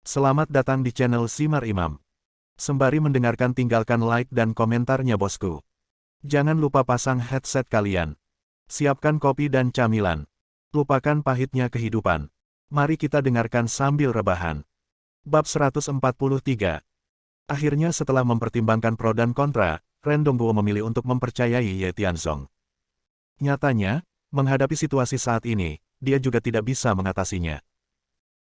Selamat datang di channel Simar Imam. Sembari mendengarkan tinggalkan like dan komentarnya bosku. Jangan lupa pasang headset kalian. Siapkan kopi dan camilan. Lupakan pahitnya kehidupan. Mari kita dengarkan sambil rebahan. Bab 143. Akhirnya setelah mempertimbangkan pro dan kontra, Ren Dongguo memilih untuk mempercayai Ye Tianzong. Nyatanya, menghadapi situasi saat ini, dia juga tidak bisa mengatasinya.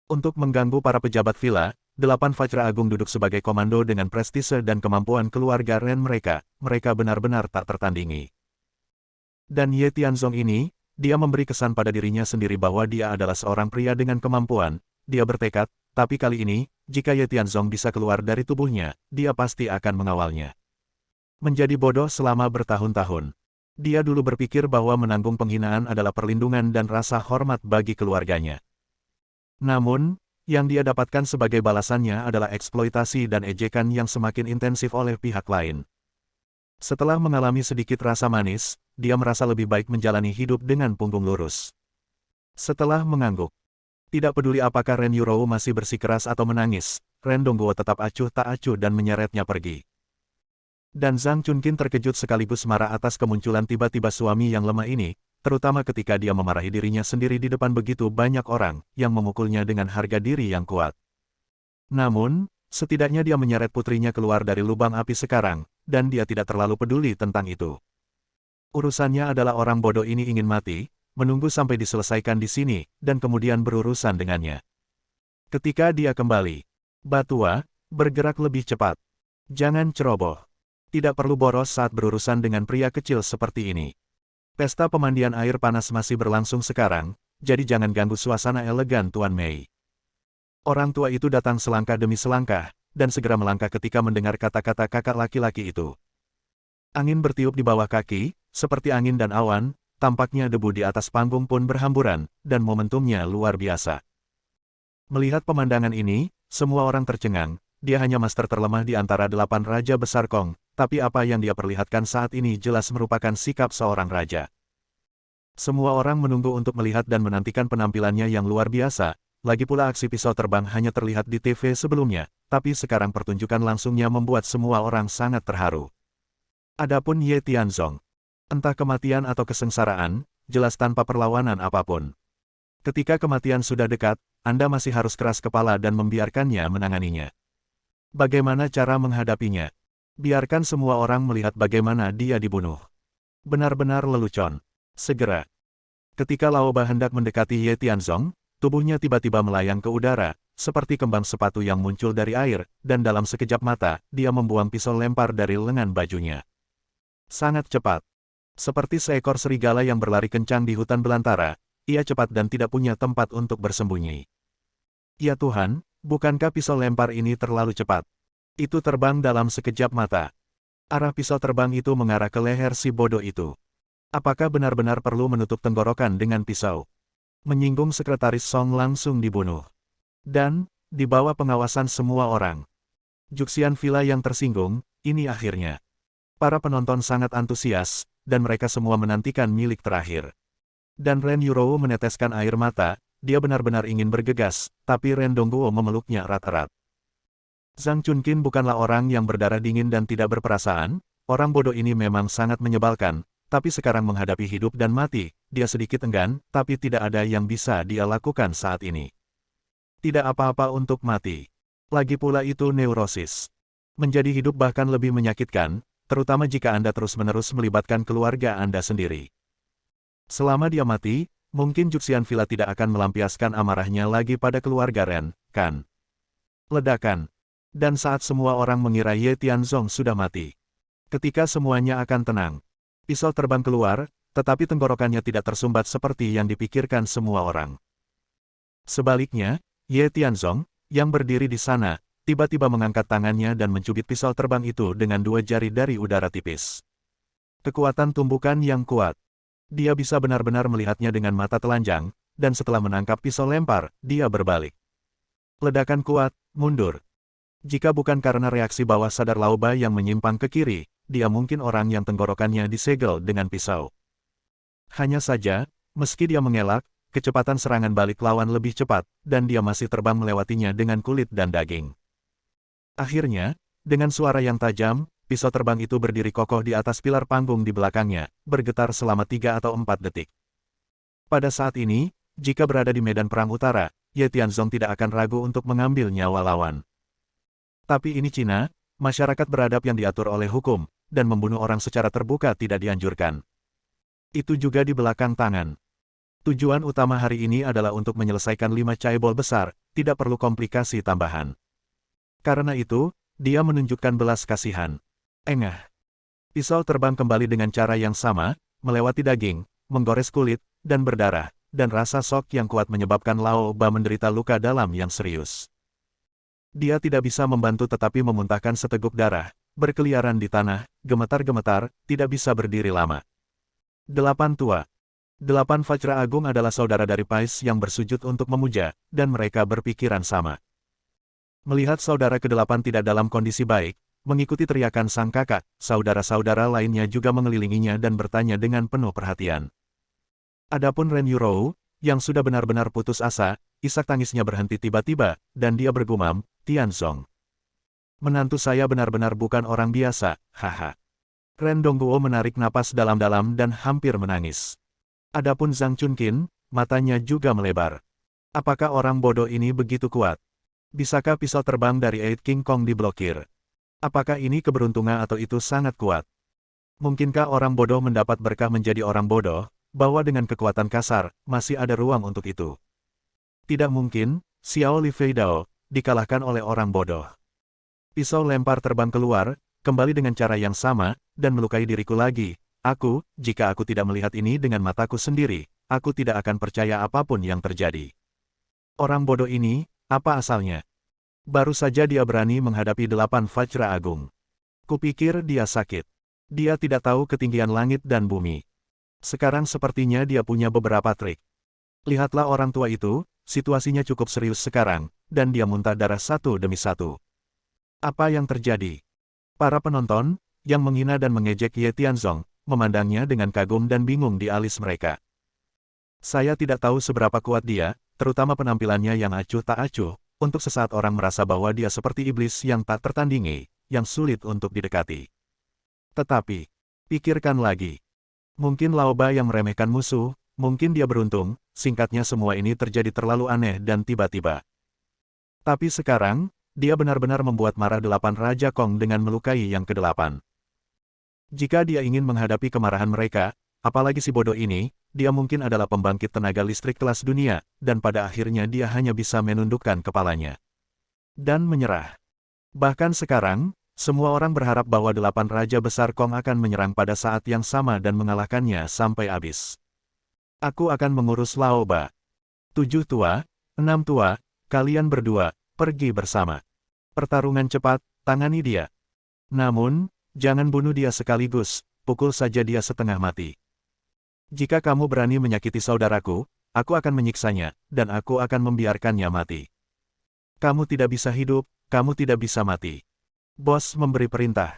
Untuk mengganggu para pejabat villa, 8 Vajra Agung duduk sebagai komando dengan prestise dan kemampuan keluarga Ren mereka benar-benar tak tertandingi. Dan Ye Tianzong ini, dia memberi kesan pada dirinya sendiri bahwa dia adalah seorang pria dengan kemampuan, dia bertekad, tapi kali ini, jika Ye Tianzong bisa keluar dari tubuhnya, dia pasti akan mengawalnya. Menjadi bodoh selama bertahun-tahun. Dia dulu berpikir bahwa menanggung penghinaan adalah perlindungan dan rasa hormat bagi keluarganya. Namun, yang dia dapatkan sebagai balasannya adalah eksploitasi dan ejekan yang semakin intensif oleh pihak lain. Setelah mengalami sedikit rasa manis, dia merasa lebih baik menjalani hidup dengan punggung lurus. Setelah mengangguk, tidak peduli apakah Ren Yurou masih bersikeras atau menangis, Ren Dongguo tetap acuh tak acuh dan menyeretnya pergi. Dan Zhang Chunqin terkejut sekaligus marah atas kemunculan tiba-tiba suami yang lemah ini, terutama ketika dia memarahi dirinya sendiri di depan begitu banyak orang yang memukulnya dengan harga diri yang kuat. Namun, setidaknya dia menyeret putrinya keluar dari lubang api sekarang, dan dia tidak terlalu peduli tentang itu. Urusannya adalah orang bodoh ini ingin mati, menunggu sampai diselesaikan di sini, dan kemudian berurusan dengannya. Ketika dia kembali, Batua, bergerak lebih cepat. Jangan ceroboh. Tidak perlu boros saat berurusan dengan pria kecil seperti ini. Pesta pemandian air panas masih berlangsung sekarang, jadi jangan ganggu suasana elegan Tuan Mei. Orang tua itu datang selangkah demi selangkah, dan segera melangkah ketika mendengar kata-kata kakak laki-laki itu. Angin bertiup di bawah kaki, seperti angin dan awan, tampaknya debu di atas panggung pun berhamburan, dan momentumnya luar biasa. Melihat pemandangan ini, semua orang tercengang, dia hanya master terlemah di antara 8 raja besar Kong. Tapi apa yang dia perlihatkan saat ini jelas merupakan sikap seorang raja. Semua orang menunggu untuk melihat dan menantikan penampilannya yang luar biasa, lagi pula aksi pisau terbang hanya terlihat di TV sebelumnya, tapi sekarang pertunjukan langsungnya membuat semua orang sangat terharu. Adapun Ye Tianzong, entah kematian atau kesengsaraan, jelas tanpa perlawanan apapun. Ketika kematian sudah dekat, Anda masih harus keras kepala dan membiarkannya menanganinya. Bagaimana cara menghadapinya? Biarkan semua orang melihat bagaimana dia dibunuh. Benar-benar lelucon. Segera. Ketika Lao Ba hendak mendekati Ye Tianzong, tubuhnya tiba-tiba melayang ke udara, seperti kembang sepatu yang muncul dari air, dan dalam sekejap mata, dia membuang pisau lempar dari lengan bajunya. Sangat cepat. Seperti seekor serigala yang berlari kencang di hutan belantara, ia cepat dan tidak punya tempat untuk bersembunyi. Ya Tuhan, bukankah pisau lempar ini terlalu cepat? Itu terbang dalam sekejap mata. Arah pisau terbang itu mengarah ke leher si bodoh itu. Apakah benar-benar perlu menutup tenggorokan dengan pisau? Menyinggung sekretaris Song langsung dibunuh. Dan, di bawah pengawasan semua orang. Juxian Villa yang tersinggung, ini akhirnya. Para penonton sangat antusias, dan mereka semua menantikan milik terakhir. Dan Ren Yurou meneteskan air mata, dia benar-benar ingin bergegas, tapi Ren Dongguo memeluknya erat-erat. Zhang Chunqin bukanlah orang yang berdarah dingin dan tidak berperasaan, orang bodoh ini memang sangat menyebalkan, tapi sekarang menghadapi hidup dan mati, dia sedikit enggan, tapi tidak ada yang bisa dia lakukan saat ini. Tidak apa-apa untuk mati. Lagi pula itu neurosis. Menjadi hidup bahkan lebih menyakitkan, terutama jika Anda terus-menerus melibatkan keluarga Anda sendiri. Selama dia mati, mungkin Juxian Villa tidak akan melampiaskan amarahnya lagi pada keluarga Ren, kan? Ledakan. Dan saat semua orang mengira Ye Tianzong sudah mati. Ketika semuanya akan tenang. Pisau terbang keluar, tetapi tenggorokannya tidak tersumbat seperti yang dipikirkan semua orang. Sebaliknya, Ye Tianzong, yang berdiri di sana, tiba-tiba mengangkat tangannya dan mencubit pisau terbang itu dengan 2 jari dari udara tipis. Kekuatan tumbukan yang kuat. Dia bisa benar-benar melihatnya dengan mata telanjang, dan setelah menangkap pisau lempar, dia berbalik. Ledakan kuat, mundur. Jika bukan karena reaksi bawah sadar Lao Ba yang menyimpang ke kiri, dia mungkin orang yang tenggorokannya disegel dengan pisau. Hanya saja, meski dia mengelak, kecepatan serangan balik lawan lebih cepat, dan dia masih terbang melewatinya dengan kulit dan daging. Akhirnya, dengan suara yang tajam, pisau terbang itu berdiri kokoh di atas pilar panggung di belakangnya, bergetar selama 3 atau 4 detik. Pada saat ini, jika berada di medan perang utara, Ye Tianzong tidak akan ragu untuk mengambil nyawa lawan. Tapi ini Cina, masyarakat beradab yang diatur oleh hukum, dan membunuh orang secara terbuka tidak dianjurkan. Itu juga di belakang tangan. Tujuan utama hari ini adalah untuk menyelesaikan 5 caibol besar, tidak perlu komplikasi tambahan. Karena itu, dia menunjukkan belas kasihan. Engah. Pisau terbang kembali dengan cara yang sama, melewati daging, menggores kulit, dan berdarah, dan rasa shock yang kuat menyebabkan Lao Ba menderita luka dalam yang serius. Dia tidak bisa membantu tetapi memuntahkan seteguk darah, berkeliaran di tanah, gemetar-gemetar, tidak bisa berdiri lama. 8 tua. 8 Vajra Agung adalah saudara dari Pais yang bersujud untuk memuja, dan mereka berpikiran sama. Melihat saudara ke-8 tidak dalam kondisi baik, mengikuti teriakan sang kakak, saudara-saudara lainnya juga mengelilinginya dan bertanya dengan penuh perhatian. Adapun Ren Yurou, yang sudah benar-benar putus asa, isak tangisnya berhenti tiba-tiba, dan dia bergumam, Tianzong. Menantu saya benar-benar bukan orang biasa, haha. Ren Dongguo menarik napas dalam-dalam dan hampir menangis. Adapun Zhang Chunqin, matanya juga melebar. Apakah orang bodoh ini begitu kuat? Bisakah pisau terbang dari Eight King Kong diblokir? Apakah ini keberuntungan atau itu sangat kuat? Mungkinkah orang bodoh mendapat berkah menjadi orang bodoh? Bahwa dengan kekuatan kasar, masih ada ruang untuk itu. Tidak mungkin, Xiao Li Feidao, dikalahkan oleh orang bodoh. Pisau lempar terbang keluar, kembali dengan cara yang sama, dan melukai diriku lagi. Jika aku tidak melihat ini dengan mataku sendiri, aku tidak akan percaya apapun yang terjadi. Orang bodoh ini, apa asalnya? Baru saja dia berani menghadapi 8 Vajra Agung. Kupikir dia sakit. Dia tidak tahu ketinggian langit dan bumi. Sekarang sepertinya dia punya beberapa trik. Lihatlah orang tua itu, situasinya cukup serius sekarang, dan dia muntah darah satu demi satu. Apa yang terjadi? Para penonton, yang menghina dan mengejek Ye Tianzong, memandangnya dengan kagum dan bingung di alis mereka. Saya tidak tahu seberapa kuat dia, terutama penampilannya yang acuh tak acuh, untuk sesaat orang merasa bahwa dia seperti iblis yang tak tertandingi, yang sulit untuk didekati. Tetapi, pikirkan lagi. Mungkin Lao Ba yang meremehkan musuh, mungkin dia beruntung, singkatnya semua ini terjadi terlalu aneh dan tiba-tiba. Tapi sekarang, dia benar-benar membuat marah 8 Raja Kong dengan melukai yang ke-8. Jika dia ingin menghadapi kemarahan mereka, apalagi si bodoh ini, dia mungkin adalah pembangkit tenaga listrik kelas dunia, dan pada akhirnya dia hanya bisa menundukkan kepalanya. Dan menyerah. Bahkan sekarang, semua orang berharap bahwa 8 Raja Besar Kong akan menyerang pada saat yang sama dan mengalahkannya sampai habis. Aku akan mengurus Lao Ba. 7 tua, 6 tua, kalian berdua, pergi bersama. Pertarungan cepat, tangani dia. Namun, jangan bunuh dia sekaligus, pukul saja dia setengah mati. Jika kamu berani menyakiti saudaraku, aku akan menyiksanya, dan aku akan membiarkannya mati. Kamu tidak bisa hidup, kamu tidak bisa mati. Bos memberi perintah.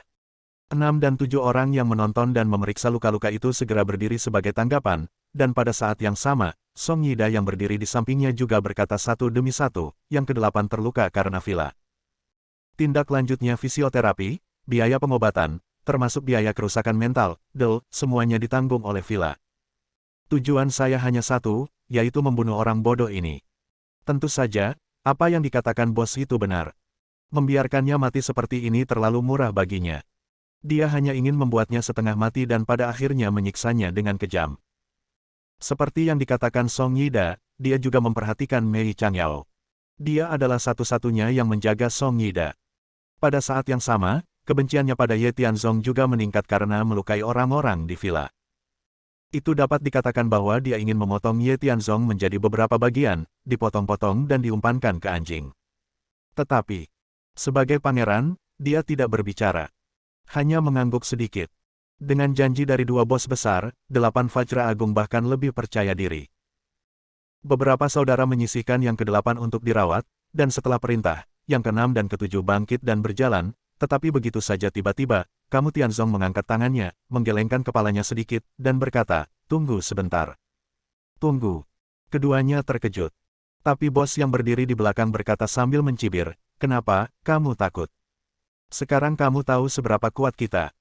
6 dan 7 orang yang menonton dan memeriksa luka-luka itu segera berdiri sebagai tanggapan, dan pada saat yang sama, Song Yida yang berdiri di sampingnya juga berkata satu demi satu, yang ke-8 terluka karena vila. Tindak lanjutnya fisioterapi, biaya pengobatan, termasuk biaya kerusakan mental, semuanya ditanggung oleh vila. Tujuan saya hanya satu, yaitu membunuh orang bodoh ini. Tentu saja, apa yang dikatakan bos itu benar. Membiarkannya mati seperti ini terlalu murah baginya. Dia hanya ingin membuatnya setengah mati dan pada akhirnya menyiksanya dengan kejam. Seperti yang dikatakan Song Yida, dia juga memperhatikan Mei Changyao. Dia adalah satu-satunya yang menjaga Song Yida. Pada saat yang sama, kebenciannya pada Ye Tianzong juga meningkat karena melukai orang-orang di villa. Itu dapat dikatakan bahwa dia ingin memotong Ye Tianzong menjadi beberapa bagian, dipotong-potong dan diumpankan ke anjing. Tetapi, sebagai pangeran, dia tidak berbicara. Hanya mengangguk sedikit. Dengan janji dari 2 bos besar, 8 Vajra Agung bahkan lebih percaya diri. Beberapa saudara menyisihkan yang ke-8 untuk dirawat, dan setelah perintah, yang ke-6 dan ke-7 bangkit dan berjalan, tetapi begitu saja tiba-tiba, Kamu Tianzong mengangkat tangannya, menggelengkan kepalanya sedikit, dan berkata, tunggu sebentar. Tunggu. Keduanya terkejut. Tapi bos yang berdiri di belakang berkata sambil mencibir, "Kenapa, kamu takut? Sekarang kamu tahu seberapa kuat kita.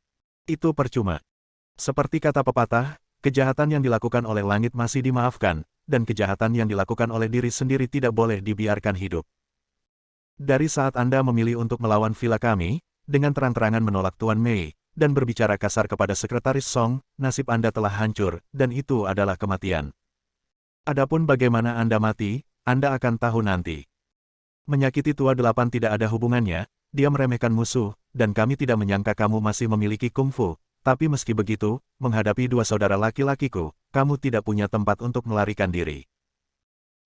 Itu percuma." Seperti kata pepatah, kejahatan yang dilakukan oleh langit masih dimaafkan, dan kejahatan yang dilakukan oleh diri sendiri tidak boleh dibiarkan hidup. Dari saat Anda memilih untuk melawan villa kami, dengan terang-terangan menolak Tuan Mei, dan berbicara kasar kepada Sekretaris Song, nasib Anda telah hancur, dan itu adalah kematian. Adapun bagaimana Anda mati, Anda akan tahu nanti. Menyakiti Tua Delapan tidak ada hubungannya, dia meremehkan musuh, dan kami tidak menyangka kamu masih memiliki kungfu. Tapi meski begitu, menghadapi dua saudara laki-lakiku, kamu tidak punya tempat untuk melarikan diri.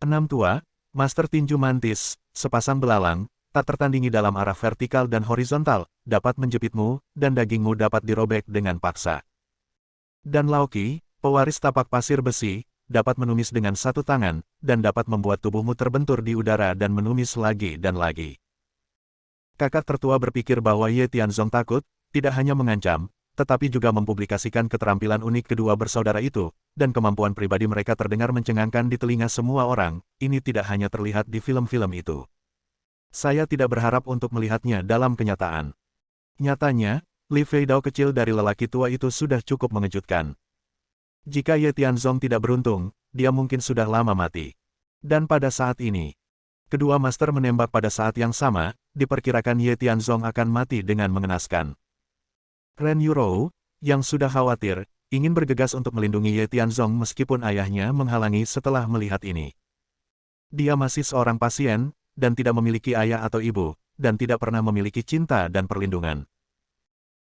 6 Tua, Master Tinju Mantis, sepasang belalang, tak tertandingi dalam arah vertikal dan horizontal, dapat menjepitmu, dan dagingmu dapat dirobek dengan paksa. Dan Laoki, pewaris tapak pasir besi, dapat menumis dengan satu tangan, dan dapat membuat tubuhmu terbentur di udara dan menumis lagi dan lagi. Kakak tertua berpikir bahwa Ye Tianzong takut, tidak hanya mengancam, tetapi juga mempublikasikan keterampilan unik kedua bersaudara itu, dan kemampuan pribadi mereka terdengar mencengangkan di telinga semua orang. Ini tidak hanya terlihat di film-film itu. Saya tidak berharap untuk melihatnya dalam kenyataan. Nyatanya, Li Feidao kecil dari lelaki tua itu sudah cukup mengejutkan. Jika Ye Tianzong tidak beruntung, dia mungkin sudah lama mati. Dan pada saat ini, kedua master menembak pada saat yang sama, diperkirakan Ye Tianzong akan mati dengan mengenaskan. Ren Yurou, yang sudah khawatir, ingin bergegas untuk melindungi Ye Tianzong meskipun ayahnya menghalangi setelah melihat ini. Dia masih seorang pasien, dan tidak memiliki ayah atau ibu, dan tidak pernah memiliki cinta dan perlindungan.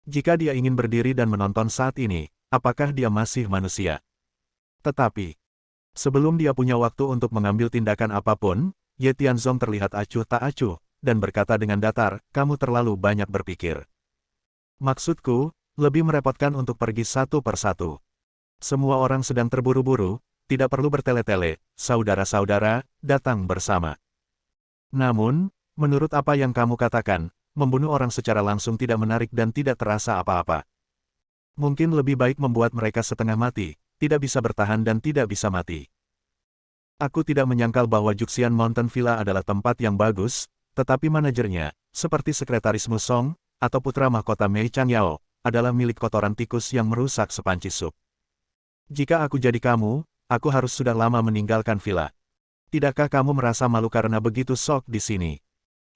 Jika dia ingin berdiri dan menonton saat ini, apakah dia masih manusia? Tetapi, sebelum dia punya waktu untuk mengambil tindakan apapun, Ye Tianzong terlihat acuh tak acuh, dan berkata dengan datar, "Kamu terlalu banyak berpikir. Maksudku, lebih merepotkan untuk pergi satu persatu. Semua orang sedang terburu-buru, tidak perlu bertele-tele, saudara-saudara, datang bersama." Namun, menurut apa yang kamu katakan, membunuh orang secara langsung tidak menarik dan tidak terasa apa-apa. Mungkin lebih baik membuat mereka setengah mati, tidak bisa bertahan dan tidak bisa mati. Aku tidak menyangkal bahwa Juxian Mountain Villa adalah tempat yang bagus, tetapi manajernya, seperti Sekretaris Mu Song, atau putra mahkota Mei Changyao, adalah milik kotoran tikus yang merusak sepanci sup. Jika aku jadi kamu, aku harus sudah lama meninggalkan villa. Tidakkah kamu merasa malu karena begitu sok di sini?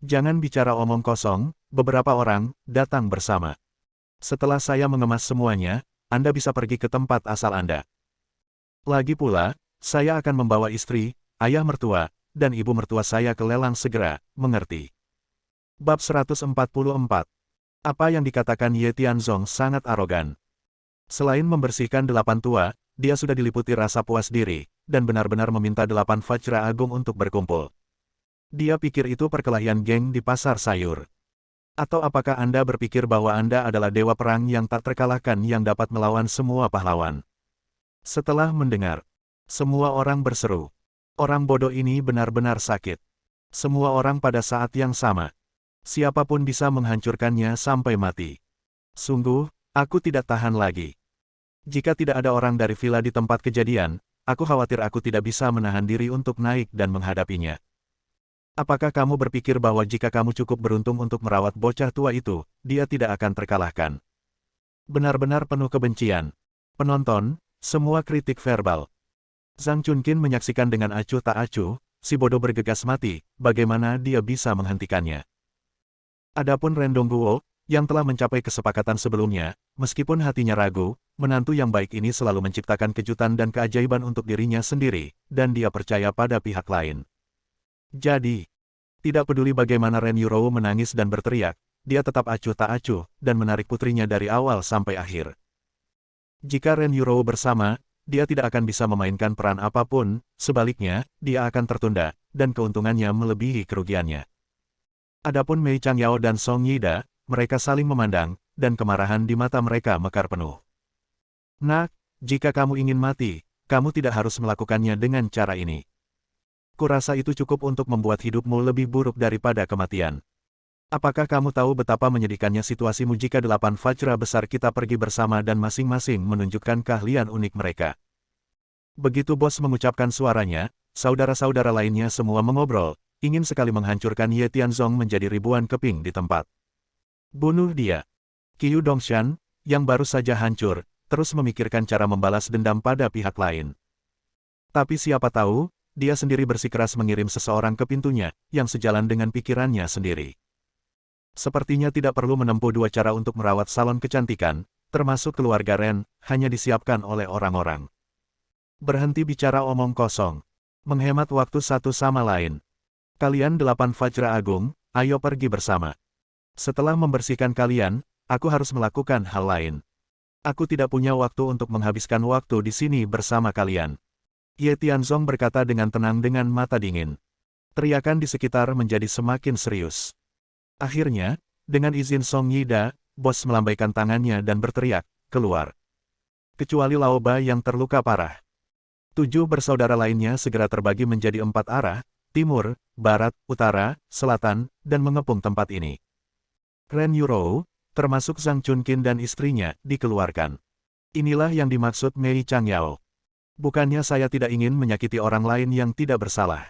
Jangan bicara omong kosong, beberapa orang datang bersama. Setelah saya mengemas semuanya, Anda bisa pergi ke tempat asal Anda. Lagi pula, saya akan membawa istri, ayah mertua, dan ibu mertua saya ke lelang segera, mengerti? Bab 144. Apa yang dikatakan Ye Tianzong sangat arogan. Selain membersihkan 8 tua, dia sudah diliputi rasa puas diri, dan benar-benar meminta 8 Vajra Agung untuk berkumpul. Dia pikir itu perkelahian geng di pasar sayur. Atau apakah Anda berpikir bahwa Anda adalah dewa perang yang tak terkalahkan yang dapat melawan semua pahlawan? Setelah mendengar, semua orang berseru. Orang bodoh ini benar-benar sakit. Semua orang pada saat yang sama. Siapapun bisa menghancurkannya sampai mati. Sungguh, aku tidak tahan lagi. Jika tidak ada orang dari villa di tempat kejadian, aku khawatir aku tidak bisa menahan diri untuk naik dan menghadapinya. Apakah kamu berpikir bahwa jika kamu cukup beruntung untuk merawat bocah tua itu, dia tidak akan terkalahkan? Benar-benar penuh kebencian. Penonton, semua kritik verbal. Zhang Chunqin menyaksikan dengan acuh tak acuh, si bodoh bergegas mati, bagaimana dia bisa menghentikannya? Adapun Ren Dongguo, yang telah mencapai kesepakatan sebelumnya, meskipun hatinya ragu, menantu yang baik ini selalu menciptakan kejutan dan keajaiban untuk dirinya sendiri, dan dia percaya pada pihak lain. Jadi, tidak peduli bagaimana Ren Yurou menangis dan berteriak, dia tetap acuh tak acuh, dan menarik putrinya dari awal sampai akhir. Jika Ren Yurou bersama, dia tidak akan bisa memainkan peran apapun, sebaliknya, dia akan tertunda, dan keuntungannya melebihi kerugiannya. Adapun Mei Changyao dan Song Yida, mereka saling memandang, dan kemarahan di mata mereka mekar penuh. Nak, jika kamu ingin mati, kamu tidak harus melakukannya dengan cara ini. Kurasa itu cukup untuk membuat hidupmu lebih buruk daripada kematian. Apakah kamu tahu betapa menyedihkannya situasimu jika 8 Vajra besar kita pergi bersama dan masing-masing menunjukkan keahlian unik mereka? Begitu bos mengucapkan suaranya, saudara-saudara lainnya semua mengobrol, ingin sekali menghancurkan Ye Tianzong menjadi ribuan keping di tempat. Bunuh dia. Qiu Dongshan, yang baru saja hancur, terus memikirkan cara membalas dendam pada pihak lain. Tapi siapa tahu, dia sendiri bersikeras mengirim seseorang ke pintunya, yang sejalan dengan pikirannya sendiri. Sepertinya tidak perlu menempuh dua cara untuk merawat salon kecantikan, termasuk keluarga Ren, hanya disiapkan oleh orang-orang. Berhenti bicara omong kosong. Menghemat waktu satu sama lain. Kalian 8 Vajra Agung, ayo pergi bersama. Setelah membersihkan kalian, aku harus melakukan hal lain. Aku tidak punya waktu untuk menghabiskan waktu di sini bersama kalian. Ye Tianzong berkata dengan tenang dengan mata dingin. Teriakan di sekitar menjadi semakin serius. Akhirnya, dengan izin Song Yida, bos melambaikan tangannya dan berteriak, keluar. Kecuali Laoba yang terluka parah. 7 bersaudara lainnya segera terbagi menjadi 4 arah, timur, barat, utara, selatan, dan mengepung tempat ini. Ren Yurou, termasuk Zhang Chunqin dan istrinya, dikeluarkan. Inilah yang dimaksud Mei Changyao. Bukannya saya tidak ingin menyakiti orang lain yang tidak bersalah.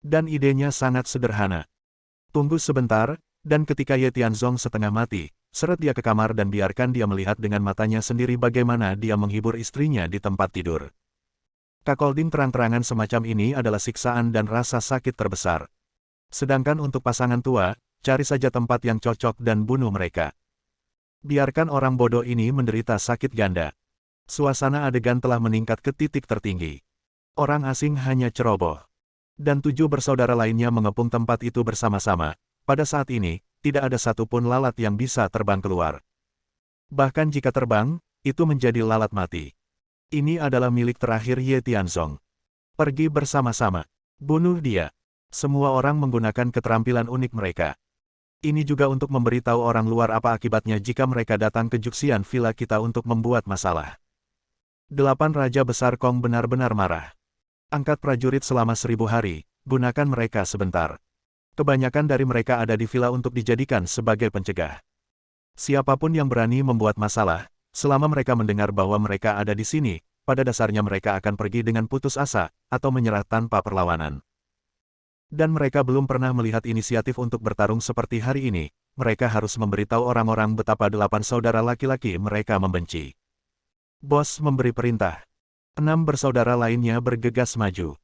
Dan idenya sangat sederhana. Tunggu sebentar, dan ketika Ye Tianzong setengah mati, seret dia ke kamar dan biarkan dia melihat dengan matanya sendiri bagaimana dia menghibur istrinya di tempat tidur. Kakolding terang-terangan semacam ini adalah siksaan dan rasa sakit terbesar. Sedangkan untuk pasangan tua, cari saja tempat yang cocok dan bunuh mereka. Biarkan orang bodoh ini menderita sakit ganda. Suasana adegan telah meningkat ke titik tertinggi. Orang asing hanya ceroboh. Dan 7 bersaudara lainnya mengepung tempat itu bersama-sama. Pada saat ini, tidak ada satupun lalat yang bisa terbang keluar. Bahkan jika terbang, itu menjadi lalat mati. Ini adalah milik terakhir Ye Tianzong. Pergi bersama-sama. Bunuh dia. Semua orang menggunakan keterampilan unik mereka. Ini juga untuk memberitahu orang luar apa akibatnya jika mereka datang ke Juxian Villa kita untuk membuat masalah. 8 Raja Besar Kong benar-benar marah. Angkat prajurit selama 1000 hari, gunakan mereka sebentar. Kebanyakan dari mereka ada di villa untuk dijadikan sebagai pencegah. Siapapun yang berani membuat masalah, selama mereka mendengar bahwa mereka ada di sini, pada dasarnya mereka akan pergi dengan putus asa, atau menyerah tanpa perlawanan. Dan mereka belum pernah melihat inisiatif untuk bertarung seperti hari ini, mereka harus memberitahu orang-orang betapa 8 saudara laki-laki mereka membenci. Bos memberi perintah. 6 bersaudara lainnya bergegas maju.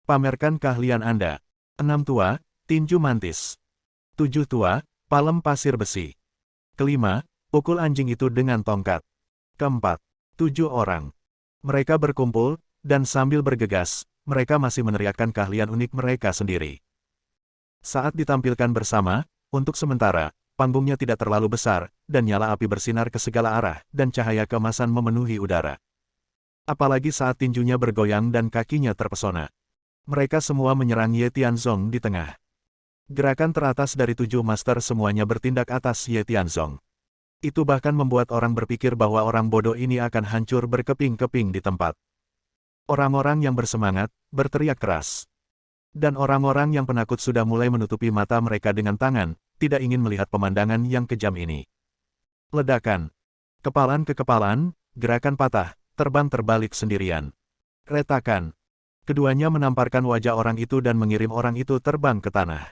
Pamerkan keahlian Anda. 6 tua, tinju mantis. 7 tua, palem pasir besi. Kelima, pukul anjing itu dengan tongkat. Keempat, 7 orang. Mereka berkumpul, dan sambil bergegas, mereka masih meneriakkan keahlian unik mereka sendiri. Saat ditampilkan bersama, untuk sementara, panggungnya tidak terlalu besar, dan nyala api bersinar ke segala arah, dan cahaya keemasan memenuhi udara. Apalagi saat tinjunya bergoyang dan kakinya terpesona. Mereka semua menyerang Ye Tianzong di tengah. Gerakan teratas dari 7 master semuanya bertindak atas Ye Tianzong. Itu bahkan membuat orang berpikir bahwa orang bodoh ini akan hancur berkeping-keping di tempat. Orang-orang yang bersemangat, berteriak keras. Dan orang-orang yang penakut sudah mulai menutupi mata mereka dengan tangan, tidak ingin melihat pemandangan yang kejam ini. Ledakan. Kepalan ke kepalan, gerakan patah, terbang terbalik sendirian. Retakan. Keduanya menamparkan wajah orang itu dan mengirim orang itu terbang ke tanah.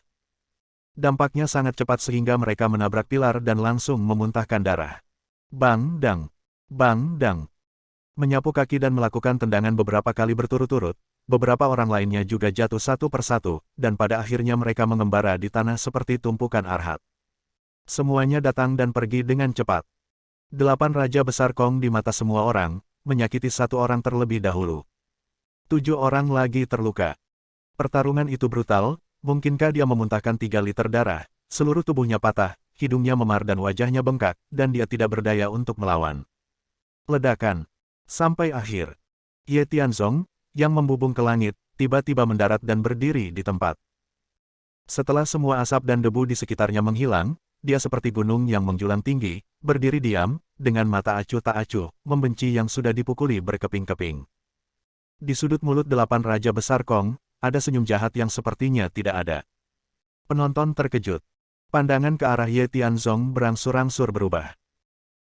Dampaknya sangat cepat sehingga mereka menabrak pilar dan langsung memuntahkan darah. Bang dang. Bang dang. Menyapu kaki dan melakukan tendangan beberapa kali berturut-turut, beberapa orang lainnya juga jatuh satu persatu, dan pada akhirnya mereka mengembara di tanah seperti tumpukan arhat. Semuanya datang dan pergi dengan cepat. 8 Raja Besar Kong di mata semua orang, menyakiti 1 orang terlebih dahulu. 7 orang lagi terluka. Pertarungan itu brutal, mungkinkah dia memuntahkan 3 liter darah, seluruh tubuhnya patah, hidungnya memar dan wajahnya bengkak, dan dia tidak berdaya untuk melawan. Ledakan. Sampai akhir. Ye Tianzong, yang membubung ke langit, tiba-tiba mendarat dan berdiri di tempat. Setelah semua asap dan debu di sekitarnya menghilang, dia seperti gunung yang menjulang tinggi, berdiri diam, dengan mata acuh tak acuh, membenci yang sudah dipukuli berkeping-keping. Di sudut mulut 8 Raja Besar Kong, ada senyum jahat yang sepertinya tidak ada. Penonton terkejut. Pandangan ke arah Ye Tianzong berangsur-angsur berubah.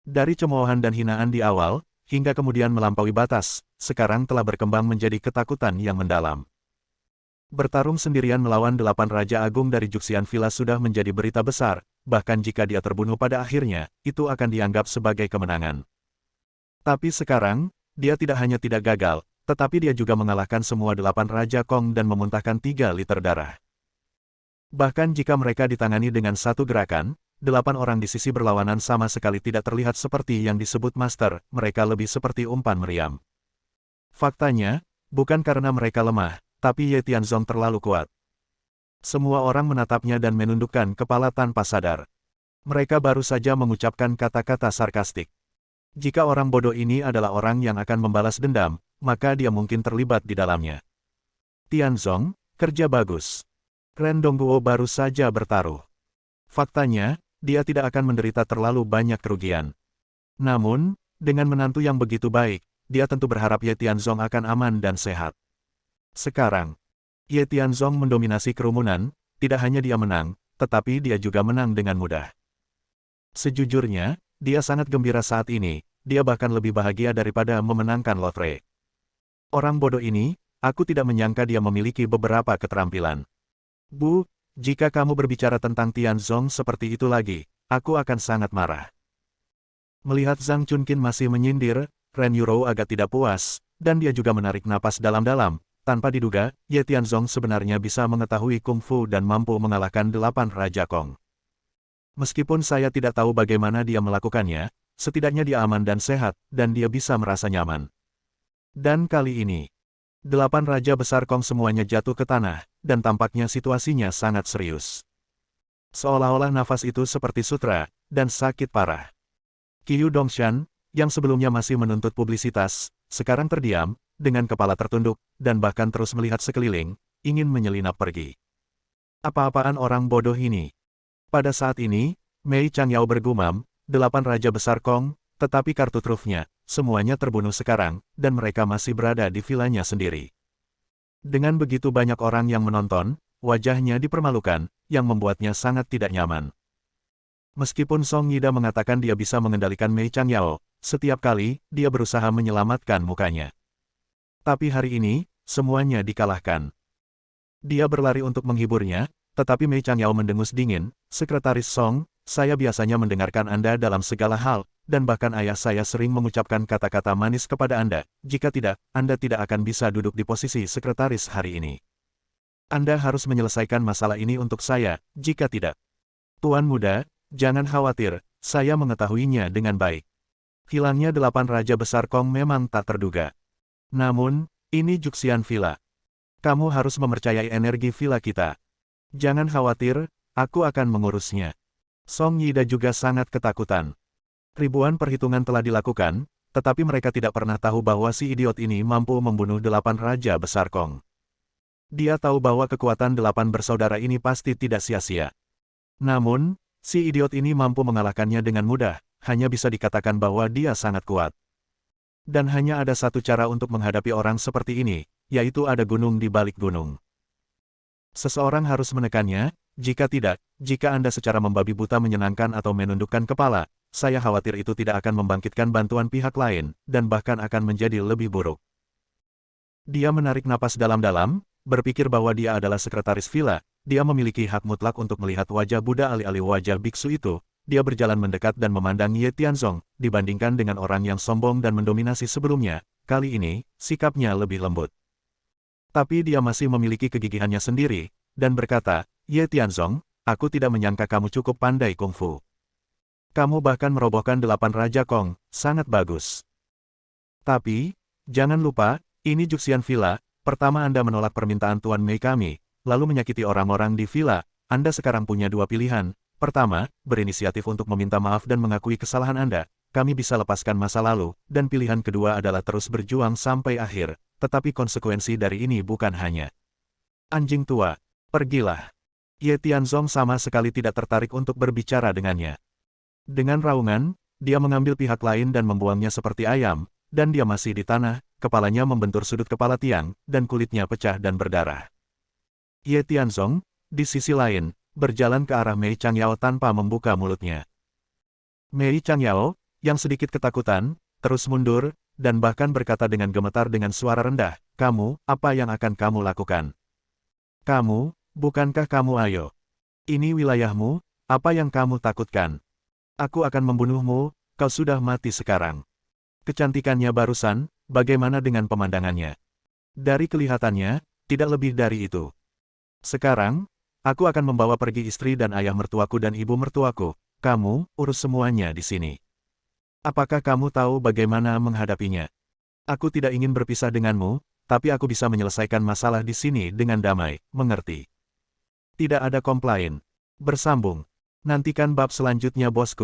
Dari cemoohan dan hinaan di awal, hingga kemudian melampaui batas, sekarang telah berkembang menjadi ketakutan yang mendalam. Bertarung sendirian melawan 8 Raja Agung dari Juxian Villa sudah menjadi berita besar, bahkan jika dia terbunuh pada akhirnya, itu akan dianggap sebagai kemenangan. Tapi sekarang, dia tidak hanya tidak gagal, tetapi dia juga mengalahkan semua 8 Raja Kong dan memuntahkan 3 liter darah. Bahkan jika mereka ditangani dengan satu gerakan, 8 orang di sisi berlawanan sama sekali tidak terlihat seperti yang disebut master, mereka lebih seperti umpan meriam. Faktanya, bukan karena mereka lemah, tapi Ye Tianzong terlalu kuat. Semua orang menatapnya dan menundukkan kepala tanpa sadar. Mereka baru saja mengucapkan kata-kata sarkastik. Jika orang bodoh ini adalah orang yang akan membalas dendam, maka dia mungkin terlibat di dalamnya. Tianzong, kerja bagus. Ren Dongguo baru saja bertaruh. Faktanya, dia tidak akan menderita terlalu banyak kerugian. Namun, dengan menantu yang begitu baik, dia tentu berharap Ye Tianzong akan aman dan sehat. Sekarang, Ye Tianzong mendominasi kerumunan, tidak hanya dia menang, tetapi dia juga menang dengan mudah. Sejujurnya, dia sangat gembira saat ini, dia bahkan lebih bahagia daripada memenangkan lotre. Orang bodoh ini, aku tidak menyangka dia memiliki beberapa keterampilan. Bu, jika kamu berbicara tentang Tianzong seperti itu lagi, aku akan sangat marah. Melihat Zhang Chunqin masih menyindir, Ren Yurou agak tidak puas, dan dia juga menarik napas dalam-dalam. Tanpa diduga, Ye Tianzong sebenarnya bisa mengetahui kungfu dan mampu mengalahkan 8 Raja Kong. Meskipun saya tidak tahu bagaimana dia melakukannya, setidaknya dia aman dan sehat, dan dia bisa merasa nyaman. Dan kali ini, 8 Raja Besar Kong semuanya jatuh ke tanah, dan tampaknya situasinya sangat serius. Seolah-olah nafas itu seperti sutra, dan sakit parah. Qiu Dongshan, yang sebelumnya masih menuntut publisitas, sekarang terdiam, dengan kepala tertunduk, dan bahkan terus melihat sekeliling, ingin menyelinap pergi. Apa-apaan orang bodoh ini? Pada saat ini, Mei Changyao bergumam, 8 Raja Besar Kong, tetapi kartu trufnya, semuanya terbunuh sekarang, dan mereka masih berada di vilanya sendiri. Dengan begitu banyak orang yang menonton, wajahnya dipermalukan, yang membuatnya sangat tidak nyaman. Meskipun Song Yida mengatakan dia bisa mengendalikan Mei Changyao, setiap kali, dia berusaha menyelamatkan mukanya. Tapi hari ini, semuanya dikalahkan. Dia berlari untuk menghiburnya, tetapi Mei Changyao mendengus dingin, "Sekretaris Song, saya biasanya mendengarkan Anda dalam segala hal, dan bahkan ayah saya sering mengucapkan kata-kata manis kepada Anda. Jika tidak, Anda tidak akan bisa duduk di posisi sekretaris hari ini. Anda harus menyelesaikan masalah ini untuk saya, jika tidak. Tuan muda, jangan khawatir, saya mengetahuinya dengan baik." Hilangnya 8 Raja Besar Kong memang tak terduga. Namun, ini Juxian Villa. Kamu harus mempercayai energi villa kita. Jangan khawatir, aku akan mengurusnya. Song Yida juga sangat ketakutan. Ribuan perhitungan telah dilakukan, tetapi mereka tidak pernah tahu bahwa si idiot ini mampu membunuh 8 Raja Besar Kong. Dia tahu bahwa kekuatan 8 bersaudara ini pasti tidak sia-sia. Namun, si idiot ini mampu mengalahkannya dengan mudah, hanya bisa dikatakan bahwa dia sangat kuat. Dan hanya ada satu cara untuk menghadapi orang seperti ini, yaitu ada gunung di balik gunung. Seseorang harus menekannya, jika tidak, jika Anda secara membabi buta menyenangkan atau menundukkan kepala, saya khawatir itu tidak akan membangkitkan bantuan pihak lain, dan bahkan akan menjadi lebih buruk. Dia menarik napas dalam-dalam, berpikir bahwa dia adalah sekretaris villa, dia memiliki hak mutlak untuk melihat wajah Buddha alih-alih wajah biksu itu. Dia berjalan mendekat dan memandang Ye Tianzong, dibandingkan dengan orang yang sombong dan mendominasi sebelumnya, kali ini, sikapnya lebih lembut. Tapi dia masih memiliki kegigihannya sendiri, dan berkata, "Ye Tianzong, aku tidak menyangka kamu cukup pandai kungfu. Kamu bahkan merobohkan 8 Raja Kong, sangat bagus. Tapi, jangan lupa, ini Juxian Villa, pertama Anda menolak permintaan Tuan Mei kami, lalu menyakiti orang-orang di villa, Anda sekarang punya dua pilihan. Pertama, berinisiatif untuk meminta maaf dan mengakui kesalahan Anda, kami bisa lepaskan masa lalu, dan pilihan kedua adalah terus berjuang sampai akhir, tetapi konsekuensi dari ini bukan hanya anjing tua, pergilah." Ye Tianzong sama sekali tidak tertarik untuk berbicara dengannya. Dengan raungan, dia mengambil pihak lain dan membuangnya seperti ayam, dan dia masih di tanah, kepalanya membentur sudut kepala tiang, dan kulitnya pecah dan berdarah. Ye Tianzong, di sisi lain, berjalan ke arah Mei Changyao tanpa membuka mulutnya. Mei Changyao, yang sedikit ketakutan, terus mundur, dan bahkan berkata dengan gemetar dengan suara rendah, "Kamu, apa yang akan kamu lakukan?" Kamu, bukankah kamu Ayo? Ini wilayahmu, apa yang kamu takutkan? Aku akan membunuhmu, kau sudah mati sekarang. Kecantikannya barusan, bagaimana dengan pemandangannya? Dari kelihatannya, tidak lebih dari itu. Sekarang, aku akan membawa pergi istri dan ayah mertuaku dan ibu mertuaku. Kamu, urus semuanya di sini. Apakah kamu tahu bagaimana menghadapinya? Aku tidak ingin berpisah denganmu, tapi aku bisa menyelesaikan masalah di sini dengan damai, mengerti? Tidak ada komplain. Bersambung. Nantikan bab selanjutnya bosku.